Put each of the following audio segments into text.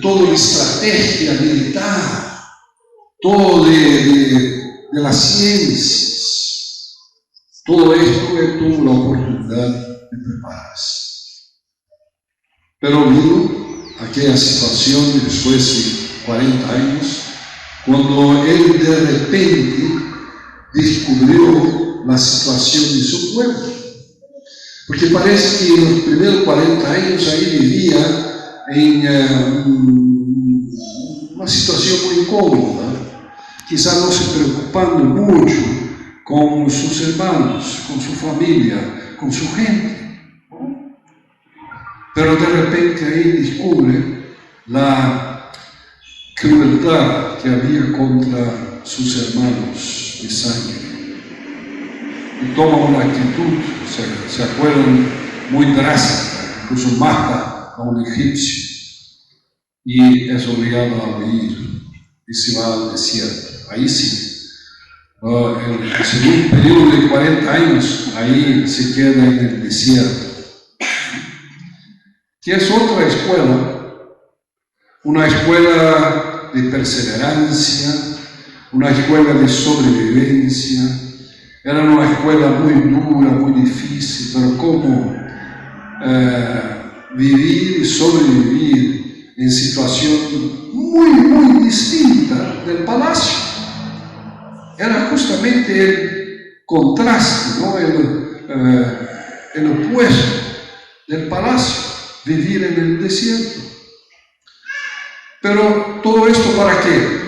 toda la estrategia militar, todo de las ciencias. Todo esto él tuvo la oportunidad de prepararse. Pero vino aquella situación después de 40 años, cuando él de repente descubrió la situación de su pueblo. Porque parece que en los primeros 40 años ahí vivía en una situación muy cómoda, quizás no se preocupando mucho con sus hermanos, con su familia, con su gente. Pero de repente ahí descubre la crueldad que había contra sus hermanos de sangre. Y toma una actitud, se acuerdan, muy drástica, incluso mata a un egipcio y es obligado a huir y se va al desierto. Ahí sí, en el segundo periodo de 40 años, ahí se queda en el desierto, que es otra escuela, una escuela de perseverancia, una escuela de sobrevivencia. Era una escuela muy dura, muy difícil, pero cómo vivir y sobrevivir en situación muy distinta del palacio. Era justamente el contraste, ¿no? El opuesto del palacio, vivir en el desierto. Pero todo esto ¿para qué?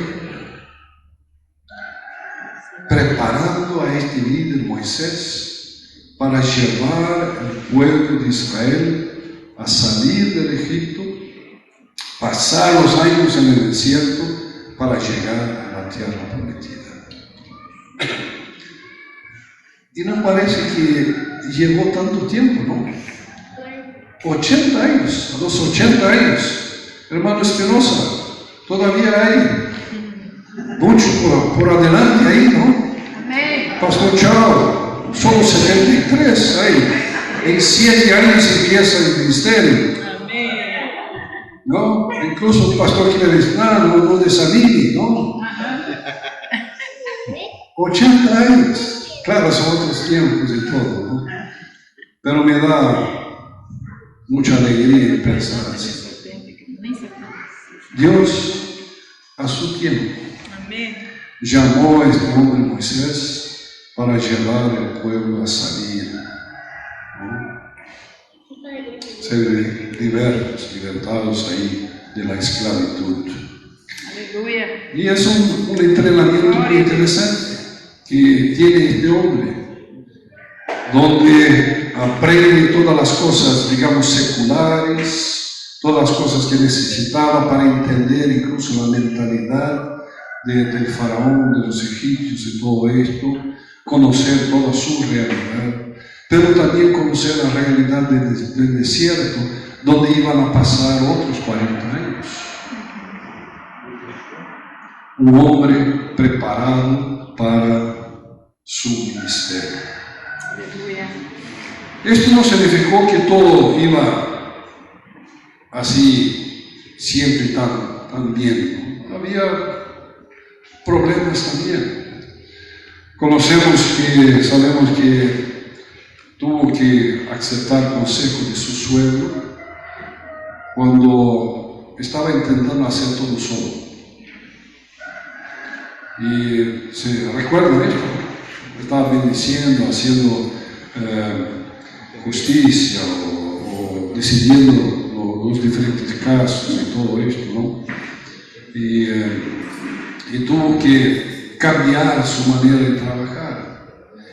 Preparando a este líder Moisés para llevar al pueblo de Israel a salir del Egipto, pasar los años en el desierto para llegar a la tierra prometida. Y nos parece que llevó tanto tiempo, ¿no? 80 años, a los 80 años, hermano Espinosa, todavía hay mucho por adelante ahí, ¿no? Pastor Chao, solo 73 ahí. En 7 años empieza el ministerio. ¿No? Incluso el pastor Quiles, no desanime, ¿no? 80 años. Claro, son otros tiempos y todo, ¿no? Pero me da mucha alegría pensar así. Dios, a su tiempo, llamó a este hombre Moisés para llevar al pueblo a salir, ¿no? Ser libertados ahí de la esclavitud. Aleluya. Y es un entrenamiento muy interesante que tiene este hombre, donde aprende todas las cosas, digamos, seculares, todas las cosas que necesitaba para entender incluso la mentalidad del faraón, de los egipcios y todo esto, conocer toda su realidad, pero también conocer la realidad del desierto, donde iban a pasar otros 40 años. Un hombre preparado para su ministerio. Esto no significó que todo iba así, siempre tan bien, ¿no? Había problemas también. Sabemos que tuvo que aceptar consejo de su suegro cuando estaba intentando hacer todo solo. Y se recuerda esto, estaba bendiciendo, haciendo justicia o decidiendo los diferentes casos y todo esto, ¿no? Y tuvo que cambiar su manera de trabajar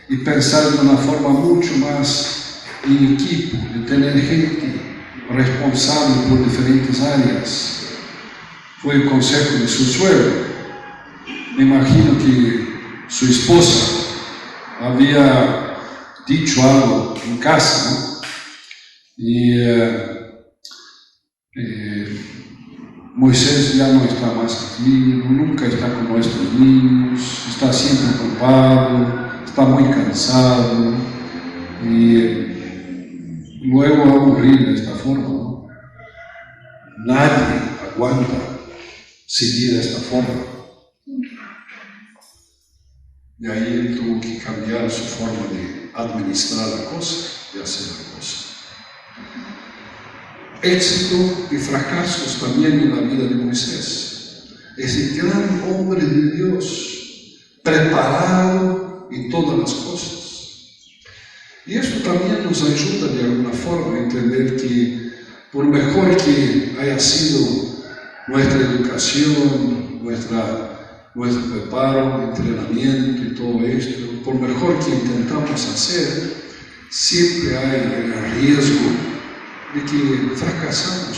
y pensar de una forma mucho más en equipo, de tener gente responsable por diferentes áreas. Fue el consejo de su suegro. Me imagino que su esposa había dicho algo en casa, ¿no? Y Moisés ya no está más aquí, nunca está con nuestros niños, está siempre ocupado, está muy cansado y luego va a morir de esta forma, ¿no? Nadie aguanta seguir de esta forma. Y ahí él tuvo que cambiar su forma de administrar la cosa, de hacer la cosa. Éxito y fracasos también en la vida de Moisés. Ese gran hombre de Dios, preparado en todas las cosas. Y esto también nos ayuda de alguna forma a entender que por mejor que haya sido nuestra educación, nuestro preparo, entrenamiento y todo esto, por mejor que intentamos hacer, siempre hay el riesgo de que fracasamos,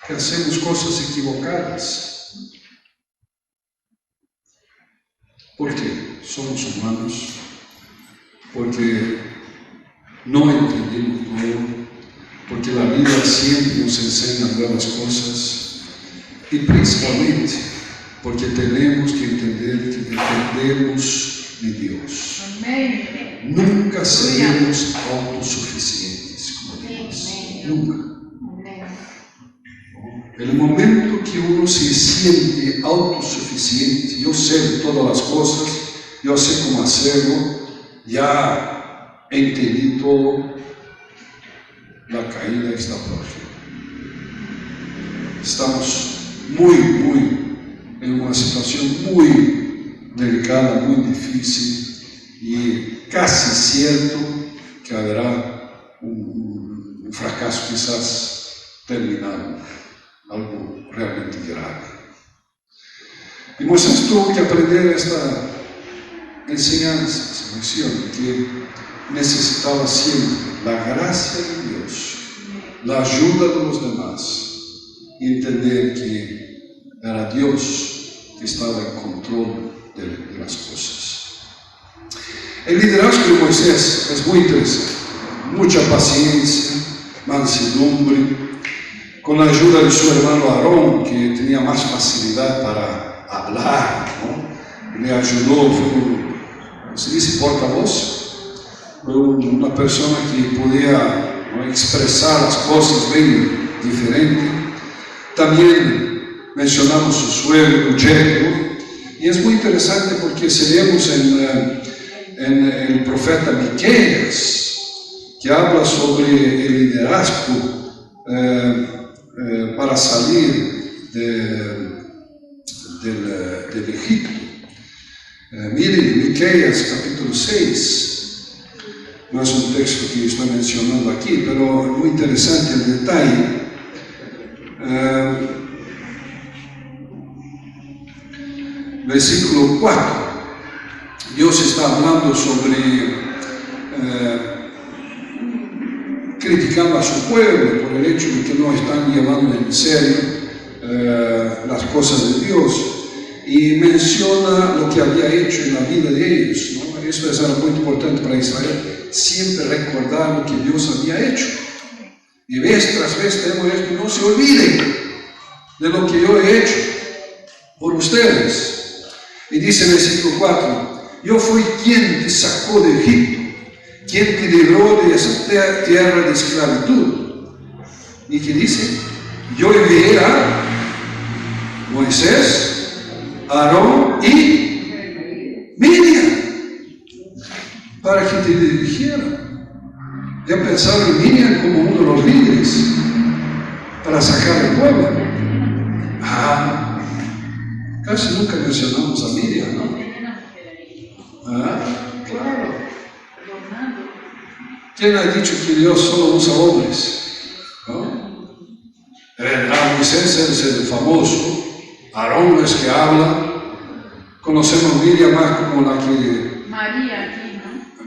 que hacemos cosas equivocadas. ¿Por qué? Somos humanos, porque no entendemos todo, porque la vida siempre nos enseña nuevas cosas y principalmente porque tenemos que entender que dependemos de Dios. Amén. Nunca seremos autosuficientes como Dios. Nunca. En el momento que uno se siente autosuficiente, yo sé todas las cosas, yo sé cómo hacerlo, ya entendí todo, la caída está próxima. Estamos en una situación muy delicada, muy difícil y casi cierto que habrá un fracaso quizás terminado, algo realmente grave. Y Moisés tuvo que aprender esta enseñanza, esa lección, que necesitaba siempre la gracia de Dios, la ayuda de los demás, y entender que era Dios que estaba en control de las cosas. El liderazgo de Moisés es muy interesante, mucha paciencia, mansedumbre, con la ayuda de su hermano Aarón, que tenía más facilidad para hablar, ¿no? Le ayudó, se dice portavoz, fue una persona que podía, ¿no?, expresar las cosas bien diferente. También mencionamos su suegro, Jethro, y es muy interesante porque si leemos en el profeta Miqueas, que habla sobre el liderazgo para salir del Egipto. Miren, Miqueas capítulo 6, no es un texto que estoy mencionando aquí, pero es muy interesante el detalle. Versículo 4, Dios está hablando sobre criticando a su pueblo por el hecho de que no están llevando en serio las cosas de Dios, y menciona lo que había hecho en la vida de ellos, ¿no? Eso es algo muy importante para Israel, siempre recordar lo que Dios había hecho, y vez tras vez tenemos esto: no se olviden de lo que yo he hecho por ustedes. Y dice en el versículo 4, yo fui quien te sacó de Egipto, quien te libró de esa tierra de esclavitud. Y que dice, yo envié a Moisés, Aarón y Miriam para que te dirigieran. Ya pensaron en Miriam como uno de los líderes para sacar el pueblo. Casi nunca mencionamos a Miriam, ¿no? Claro. ¿Quién ha dicho que Dios solo usa hombres? ¿No? Moisés es el famoso, Aarón es que habla, conocemos a Miriam más como la que... María aquí,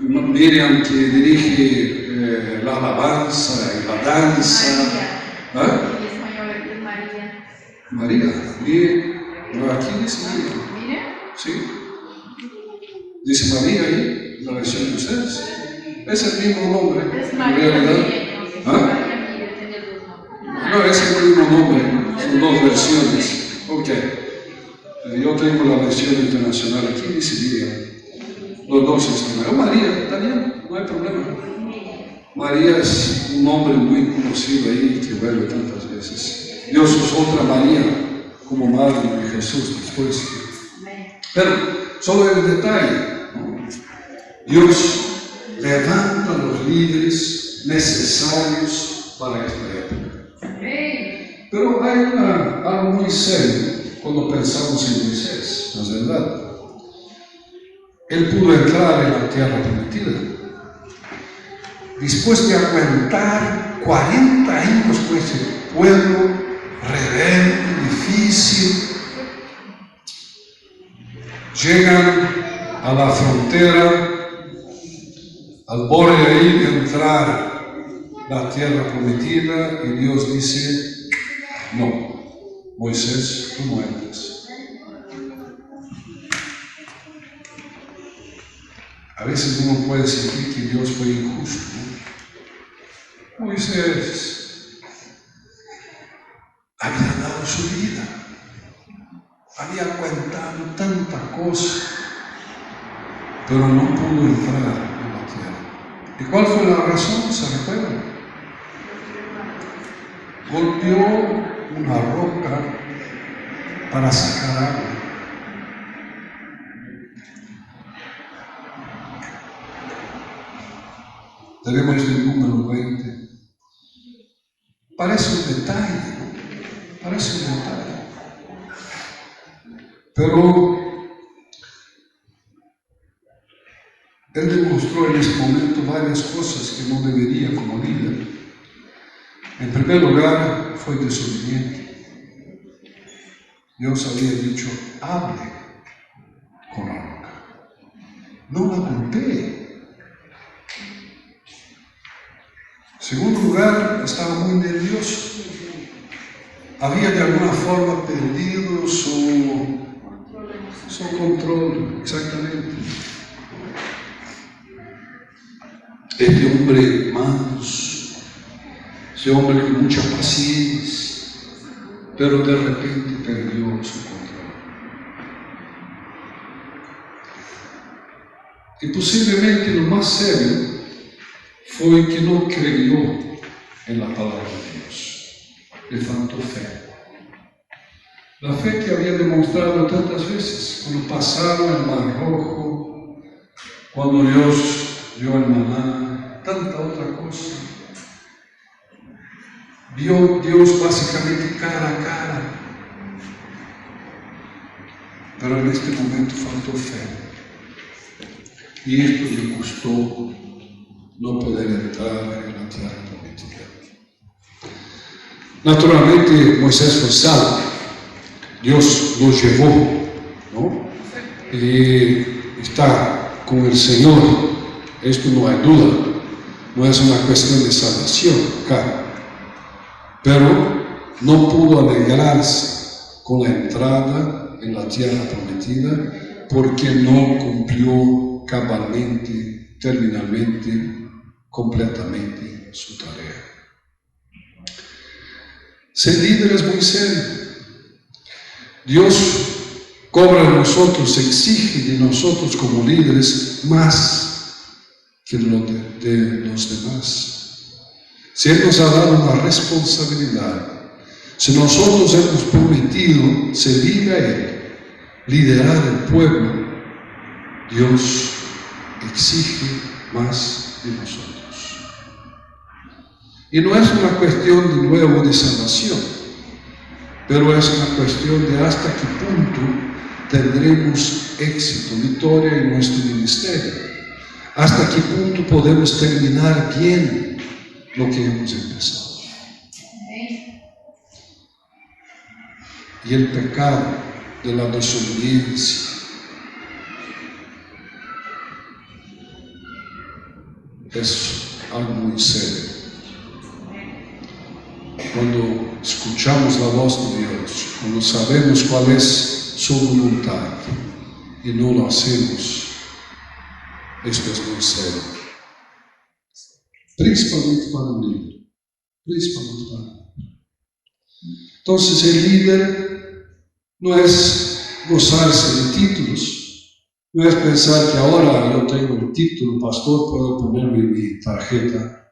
¿no? Miriam que dirige la alabanza y la danza. María. En español es María. María. Pero aquí dice María. ¿Miriam? Sí. Dice María ahí, la versión de ustedes. Es el mismo nombre. Es María. En realidad. No, es el mismo nombre. Son dos versiones. Ok. Yo tengo la versión internacional. Aquí dice Miriam. Los dos están. María, también, no hay problema. María es un nombre muy conocido ahí que vuelve tantas veces. Dios es otra María. como madre de Jesús después. Pero solo el detalle, ¿no? Dios levanta a los líderes necesarios para esta época. Pero hay algo muy serio cuando pensamos en Moisés, ¿no es verdad? Él pudo entrar en la tierra prometida. Después de aguantar 40 años con ese pueblo rebelde, difícil, llegan a la frontera, al borde ahí de entrar la tierra prometida, y Dios dice: no, Moisés, tú no entres. A veces uno puede sentir que Dios fue injusto, ¿no? Moisés había dado su vida, había aguantado tanta cosa, pero no pudo entrar en la tierra. ¿Y cuál fue la razón? ¿Se recuerdan? Golpeó una roca para sacar agua. Tenemos el número 20. Parece un detalle, ¿no? Parece un detalle. Pero él demostró en ese momento varias cosas que no debería como líder. En primer lugar, fue desobediente. Dios había dicho: hable con la roca, no la golpee. En segundo lugar, estaba muy nervioso. Había de alguna forma perdido su control, exactamente. Este hombre manso, ese hombre con mucha paciencia, pero de repente perdió su control. Y posiblemente lo más serio fue que no creyó en la palabra de Dios. Le faltó fe. La fe que había demostrado tantas veces, cuando pasaron el Mar Rojo, cuando Dios dio el maná, tanta otra cosa. Vio Dios básicamente cara a cara. Pero en este momento faltó fe. Y esto le costó no poder entrar en la tierra prometida. Naturalmente Moisés fue salvo, Dios lo llevó, ¿no? Y está con el Señor, esto no hay duda, no es una cuestión de salvación acá, pero no pudo alegrarse con la entrada en la tierra prometida porque no cumplió cabalmente, terminalmente, completamente su tarea. Ser líder es muy serio. Dios cobra de nosotros, exige de nosotros como líderes más que de los demás. Si Él nos ha dado una responsabilidad, si nosotros hemos prometido servir a Él, liderar el pueblo, Dios exige más de nosotros. Y no es una cuestión de nuevo de salvación, pero es una cuestión de hasta qué punto tendremos éxito, victoria en nuestro ministerio, hasta qué punto podemos terminar bien lo que hemos empezado. Y el pecado de la desobediencia es algo muy serio. Cuando escuchamos la voz de Dios, cuando sabemos cuál es su voluntad y no lo hacemos, esto es muy serio. Principalmente para un líder. Principalmente para un líder. Entonces el líder no es gozarse de títulos, no es pensar que ahora yo tengo el título, pastor, puedo ponerme mi tarjeta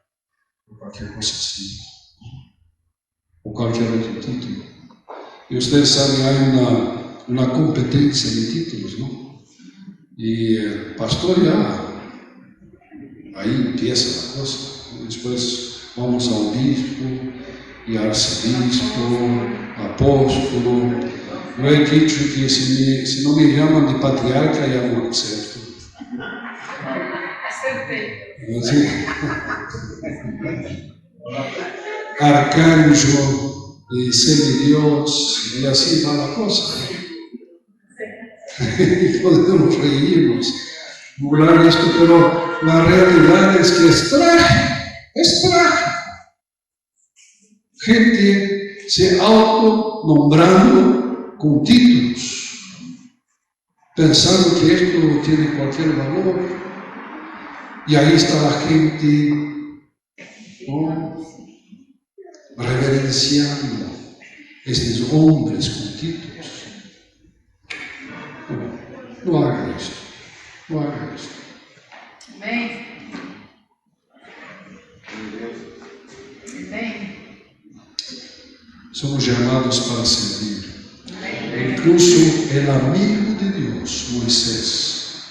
o cualquier cosa así, o cualquier otro título. Y ustedes saben, hay una competencia de títulos, ¿no? Y el pastor ya, ahí empieza la cosa. Después vamos a obispo y arcebispo, apóstolo. Yo he dicho que si no me llaman de patriarca ya no acepto. Así. Arcángel y semidios, y así va la cosa. Y podemos reírnos, burlar esto, pero la realidad es que es trágico. Gente se autonombrando con títulos, pensando que esto tiene cualquier valor, y ahí está la gente, ¿no?, reverenciando estos hombres con títulos. No haga esto, no haga esto. Amén. Amén. Somos llamados para servir. Incluso el amigo de Dios, Moisés,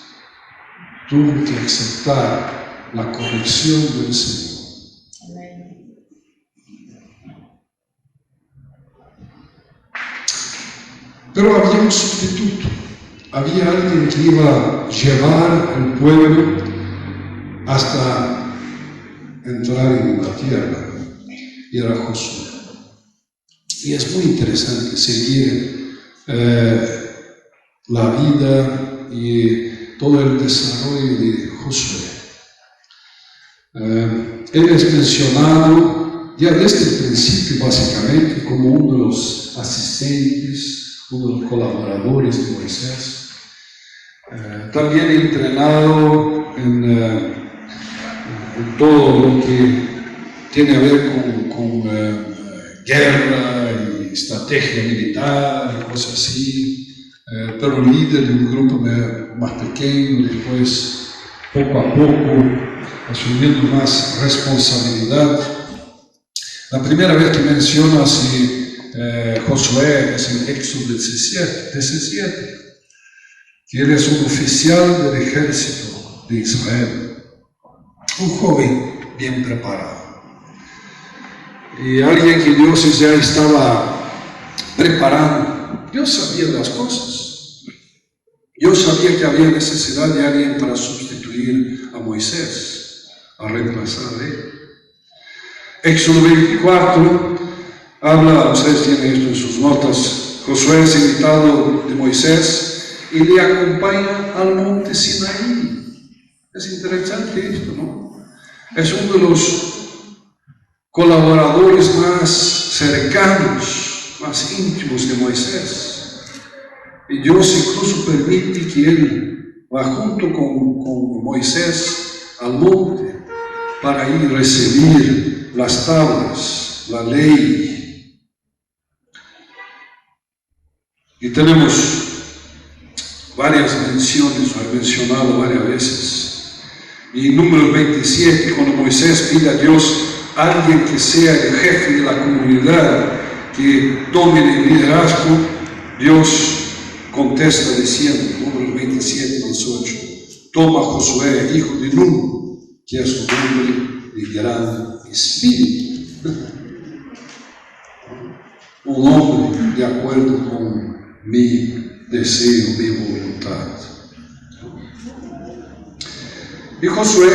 tuvo que aceptar la corrección del Señor. Amén. Pero había un sustituto. Había alguien que iba a llevar al pueblo hasta entrar en la tierra, y era Josué. Y es muy interesante seguir la vida y todo el desarrollo de Josué. Él es mencionado ya desde el principio, básicamente, como uno de los asistentes, uno de los colaboradores de Moisés. También entrenado en todo lo que tiene a ver con guerra y estrategia militar y cosas así, pero líder de un grupo más pequeño, después poco a poco asumiendo más responsabilidad. La primera vez que menciona así Josué es en Éxodo 17, que él es un oficial del ejército de Israel, un joven bien preparado. Y alguien que Dios ya estaba preparando. Dios sabía las cosas. Dios sabía que había necesidad de alguien para sustituir a Moisés, a reemplazar a él. Éxodo 24 habla, ustedes tienen esto en sus notas, Josué es invitado de Moisés y le acompaña al monte Sinaí. Es interesante esto, ¿no? Es uno de los colaboradores más cercanos, más íntimos de Moisés. Y Dios incluso permite que él va junto con Moisés al monte para ir a recibir las tablas, la ley. Y tenemos varias menciones, lo he mencionado varias veces. Y en Números 27, cuando Moisés pide a Dios alguien que sea el jefe de la comunidad, que tome el liderazgo, Dios contesta diciendo, Números 27, 18, toma a Josué, hijo de Nun, que es un hombre de gran espíritu, un hombre de acuerdo con mi deseo, mi voluntad. Y Josué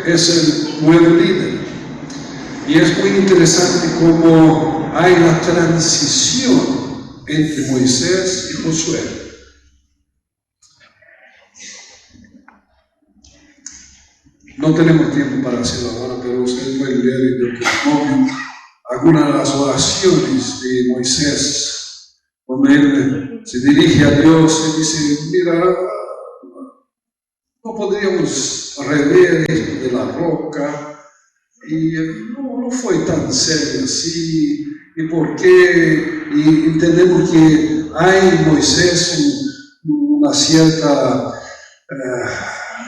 es el nuevo líder. Y es muy interesante cómo hay la transición entre Moisés y Josué. No tenemos tiempo para hacerlo ahora, pero ustedes pueden leer en Deuteronomio algunas de las oraciones de Moisés, donde él se dirige a Dios y dice, mira, no podríamos rever esto de la roca, y no fue tan serio así, y por qué, y entendemos que hay en Moisés una cierta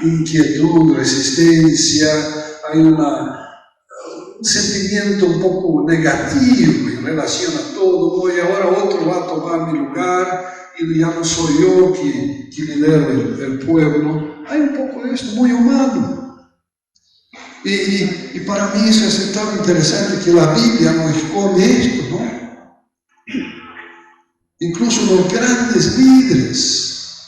inquietud, resistencia, hay un sentimiento un poco negativo en relaciona todo, y ahora otro va a tomar mi lugar, y ya no soy yo que lidero el pueblo. Hay un poco de esto, muy humano. Y para mí eso es tan interesante que la Biblia nos esconde esto, ¿no? Incluso los grandes líderes,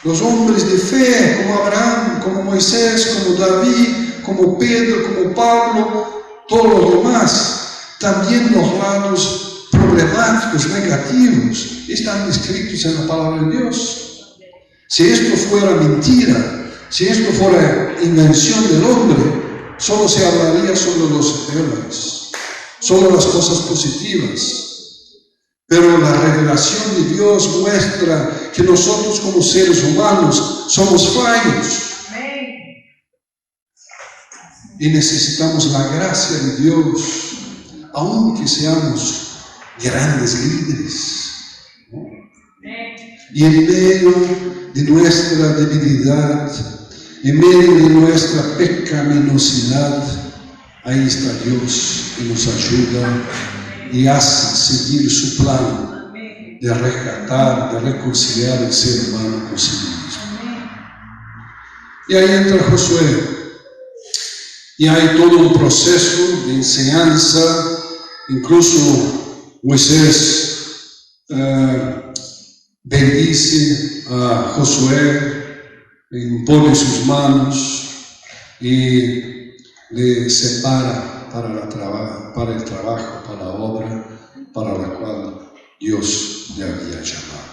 los hombres de fe, como Abraham, como Moisés, como David, como Pedro, como Pablo, todos los demás, también los lados problemáticos, negativos, están escritos en la palabra de Dios. Si esto fuera mentira, si esto fuera invención del hombre, solo se hablaría sobre los héroes, solo las cosas positivas. Pero la revelación de Dios muestra que nosotros como seres humanos somos fallos. Y necesitamos la gracia de Dios, aunque seamos grandes líderes, ¿no? Y en medio de nuestra debilidad, en medio de nuestra pecaminosidad, ahí está Dios que nos ayuda y hace seguir su plan de rescatar, de reconciliar el ser humano consigo mismo. Y ahí entra Josué. Y hay todo un proceso de enseñanza. Incluso Moisés bendice a Josué, impone sus manos y le separa para el trabajo, para la obra para la cual Dios le había llamado.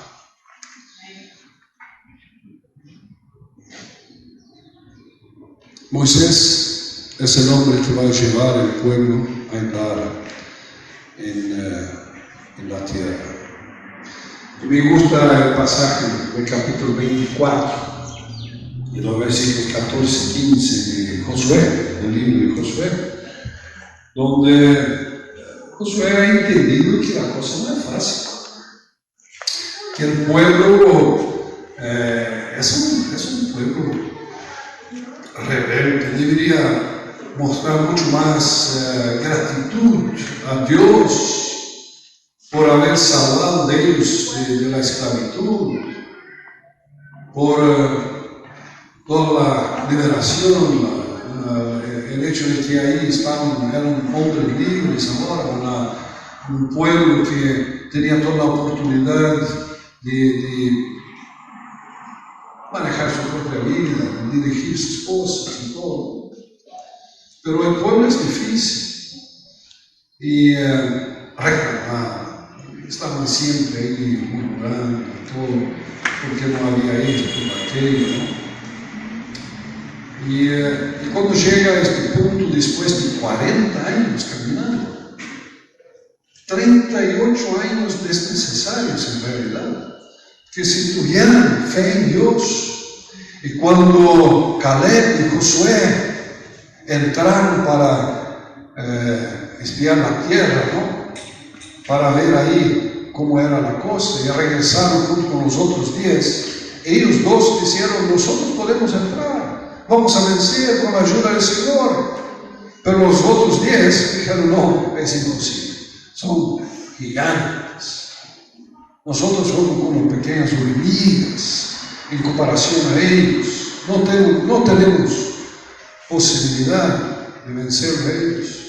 Moisés es el hombre que va a llevar al pueblo a entrar en la tierra. Y me gusta el pasaje del capítulo 24, de los versículos 14 y 15 de Josué, del libro de Josué, donde Josué ha entendido que la cosa no es fácil, que el pueblo es un pueblo rebelde, debería mostrar mucho más gratitud a Dios por haber salvado de ellos de la esclavitud, por toda la liberación, el hecho de que ahí eran hombres libres ahora, un pueblo que tenía toda la oportunidad de manejar su propia vida, de dirigir sus cosas y todo. Pero el pueblo es difícil y reclamar, estaban siempre ahí murmurando y todo, porque no había esto, aquello, ¿no? Y cuando llega a este punto, después de 40 años caminando, 38 años desnecesarios en realidad, que si tuvieran fe en Dios, y cuando Caleb y Josué entraron para espiar la tierra, ¿no? Para ver ahí cómo era la cosa, y regresaron junto con los otros 10, ellos dos dijeron: nosotros podemos entrar, vamos a vencer con la ayuda del Señor. Pero los otros 10 dijeron: no, es imposible, son gigantes, nosotros somos como pequeñas hormigas en comparación a ellos, no tenemos posibilidad de vencer a ellos.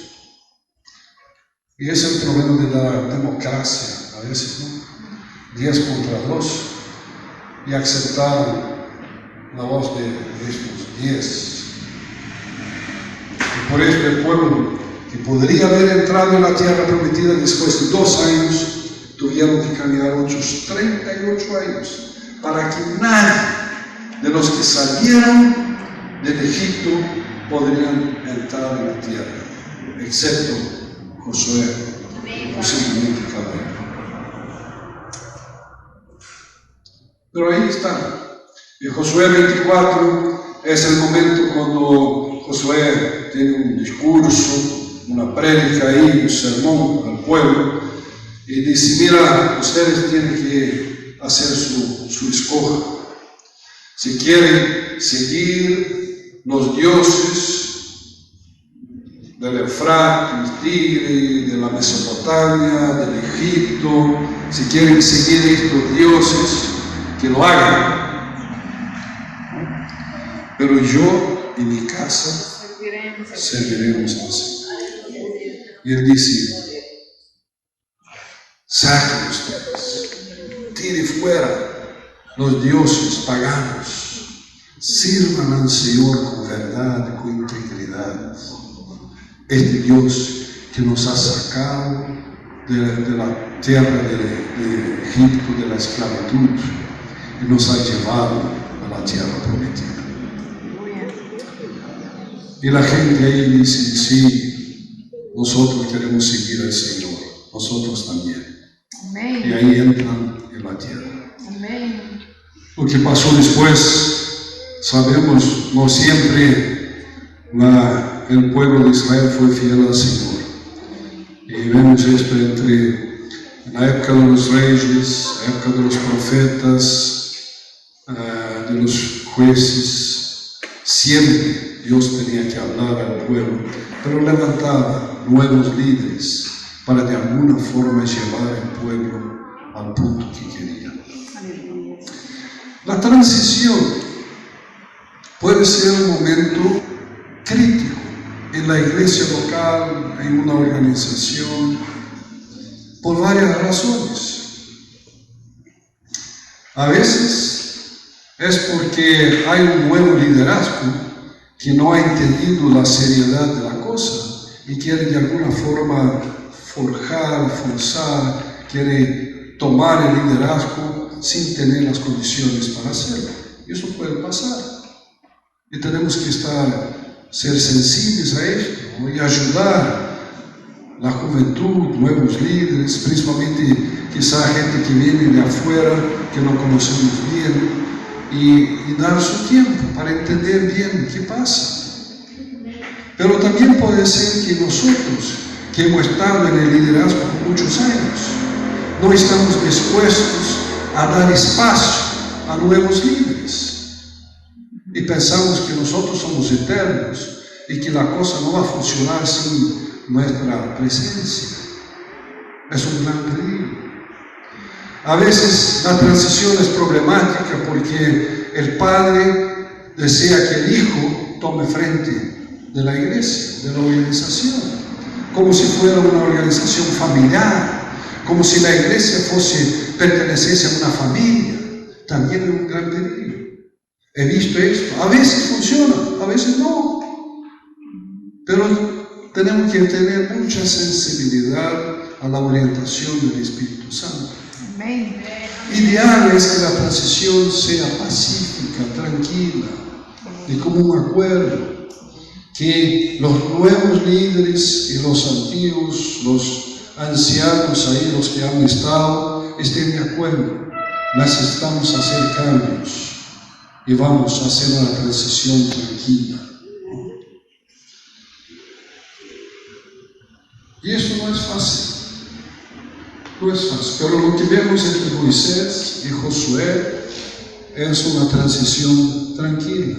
Y ese es el problema de la democracia, a veces, ¿no? 10 contra 2, y aceptaron la voz de estos 10. Y por eso el pueblo, que podría haber entrado en la tierra prometida después de 2 años, tuvieron que caminar otros 38 años para que nadie de los que salieron del Egipto podrían entrar en la tierra, excepto Josué, posiblemente Caleb. Pero ahí está. En Josué 24 es el momento cuando Josué tiene un discurso, una prédica ahí, un sermón al pueblo, y dice: mira, ustedes tienen que hacer su escoja. Si quieren seguir los dioses del Eufrates, Tigre, de la Mesopotamia, del Egipto. Si quieren seguir estos dioses, que lo hagan. Pero yo y mi casa serviremos al Señor. Y Él dice, saquen ustedes, tire fuera los dioses paganos, sirvan al Señor con verdad, con integridad. Este Dios que nos ha sacado de la tierra de Egipto, de la esclavitud, y nos ha llevado a la tierra prometida. Y la gente ahí dice, sí, nosotros queremos seguir al Señor, nosotros también. Amén. Y ahí entran en la tierra. Amén. Lo que pasó después, sabemos, no siempre el pueblo de Israel fue fiel al Señor. Y vemos esto entre la época de los reyes, la época de los profetas, de los jueces. Siempre Dios tenía que hablar al pueblo, pero levantaba nuevos líderes para de alguna forma llevar al pueblo al punto que quería. La transición puede ser un momento crítico en la iglesia local, en una organización, por varias razones. A veces es porque hay un nuevo liderazgo que no ha entendido la seriedad de la cosa y quiere de alguna forma forzar, quiere tomar el liderazgo sin tener las condiciones para hacerlo. Y eso puede pasar. Y tenemos que ser sensibles a esto, ¿no? Y ayudar la juventud, nuevos líderes, principalmente quizá gente que viene de afuera, que no conocemos bien, y dar su tiempo para entender bien qué pasa. Pero también puede ser que nosotros, que hemos estado en el liderazgo por muchos años, no estamos dispuestos a dar espacio a nuevos líderes. Y pensamos que nosotros somos eternos y que la cosa no va a funcionar sin nuestra presencia. Es un gran peligro. A veces la transición es problemática porque el padre desea que el hijo tome frente de la iglesia, de la organización, como si fuera una organización familiar, como si la iglesia perteneciese a una familia. También es un gran peligro. He visto esto. A veces funciona, a veces no. Pero tenemos que tener mucha sensibilidad a la orientación del Espíritu Santo. Amén. Ideal es que la transición sea pacífica, tranquila, de común acuerdo, que los nuevos líderes y los antiguos, los ancianos ahí, los que han estado, estén de acuerdo. Necesitamos hacer cambios y vamos a hacer una transición tranquila. Y eso no es fácil. No es fácil, pero lo que vemos entre Moisés y Josué es una transición tranquila,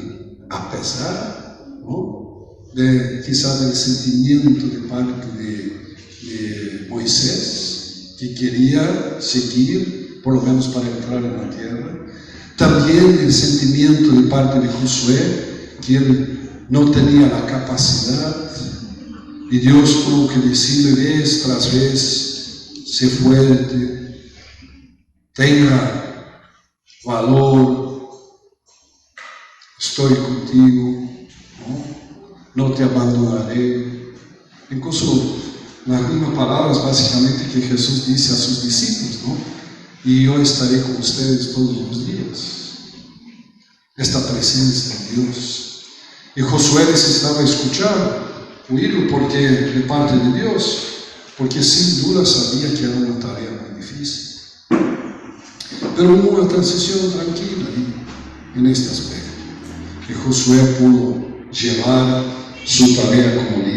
a pesar, ¿no?, de quizá del sentimiento de parte de Moisés, que quería seguir, por lo menos para entrar en la tierra. También el sentimiento de parte de Josué, que él no tenía la capacidad, y Dios tuvo que decirle vez tras vez: sé fuerte, tenga valor, estoy contigo, no te abandonaré. Incluso las mismas palabras básicamente que Jesús dice a sus discípulos, ¿no? Y yo estaré con ustedes todos los días. Esta presencia de Dios. Y Josué necesitaba escuchar, oírlo, porque de parte de Dios, porque sin duda sabía que era una tarea muy difícil. Pero hubo una transición tranquila en este aspecto, que Josué pudo llevar su tarea como líder.